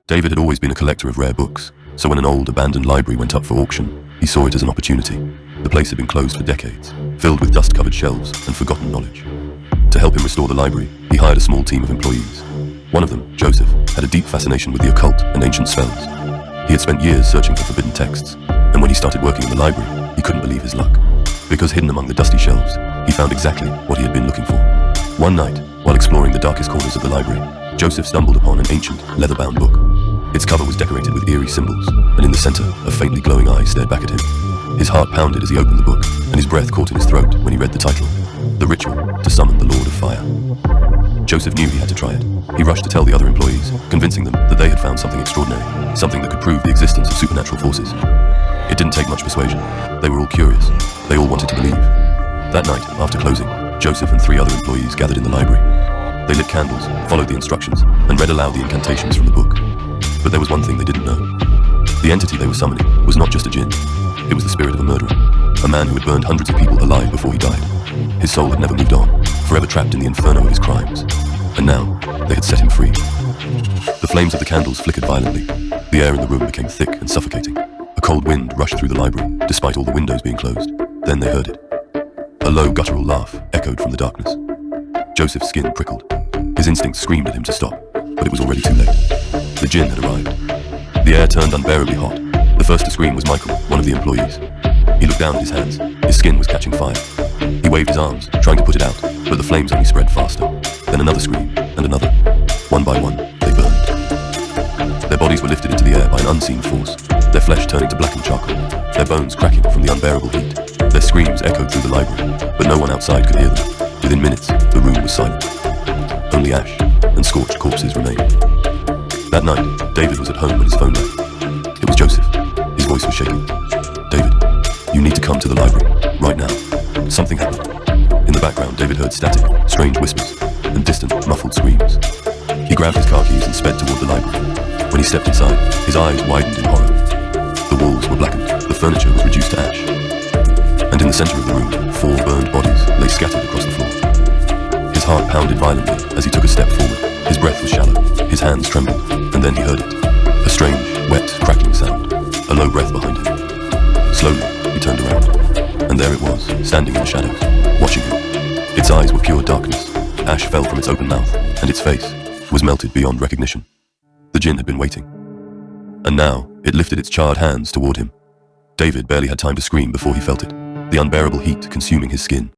David had always been a collector of rare books, so when an old, abandoned library went up for auction, he saw it as an opportunity. The place had been closed for decades, filled with dust-covered shelves and forgotten knowledge. To help him restore the library, he hired a small team of employees. One of them, Joseph, had a deep fascination with the occult and ancient spells. He had spent years searching for forbidden texts, and when he started working in the library, he couldn't believe his luck. Because hidden among the dusty shelves, he found exactly what he had been looking for. One night, while exploring the darkest corners of the library, Joseph stumbled upon an ancient, leather-bound book. Its cover was decorated with eerie symbols, and in the center, a faintly glowing eye stared back at him. His heart pounded as he opened the book, and his breath caught in his throat when he read the title, The Ritual to Summon the Lord of Fire. Joseph knew he had to try it. He rushed to tell the other employees, convincing them that they had found something extraordinary, something that could prove the existence of supernatural forces. It didn't take much persuasion. They were all curious. They all wanted to believe. That night, after closing, Joseph and 3 other employees gathered in the library. They lit candles, followed the instructions, and read aloud the incantations from the book. But there was one thing they didn't know. The entity they were summoning was not just a jinn. It was the spirit of a murderer, a man who had burned hundreds of people alive before he died. His soul had never moved on, forever trapped in the inferno of his crimes. And now, they had set him free. The flames of the candles flickered violently. The air in the room became thick and suffocating. A cold wind rushed through the library, despite all the windows being closed. Then they heard it. A low, guttural laugh echoed from the darkness. Joseph's skin prickled. His instincts screamed at him to stop, but it was already too late. The jinn had arrived. The air turned unbearably hot. The first to scream was Michael, one of the employees. He looked down at his hands. His skin was catching fire. He waved his arms, trying to put it out, but the flames only spread faster. Then another scream, and another. One by one, they burned. Their bodies were lifted into the air by an unseen force, their flesh turning to blackened charcoal, their bones cracking from the unbearable heat. Their screams echoed through the library, but no one outside could hear them. Within minutes, the room was silent. Only ash and scorched corpses remained. That night, David was at home when his phone rang. It was Joseph. His voice was shaking. David, you need to come to the library, right now. Something happened. In the background, David heard static, strange whispers, and distant, muffled screams. He grabbed his car keys and sped toward the library. When he stepped inside, his eyes widened in horror. The walls were blackened, the furniture was reduced to ash. And in the center of the room, 4 burned bodies lay scattered across the floor. His heart pounded violently as he took a step forward. His breath was shallow, his hands trembled, and then he heard it. A strange, wet, crackling sound, a low breath behind him. Slowly, he turned around, and there it was, standing in the shadows, watching him. Its eyes were pure darkness. Ash fell from its open mouth, and its face was melted beyond recognition. The jinn had been waiting. And now, it lifted its charred hands toward him. David barely had time to scream before he felt it, the unbearable heat consuming his skin.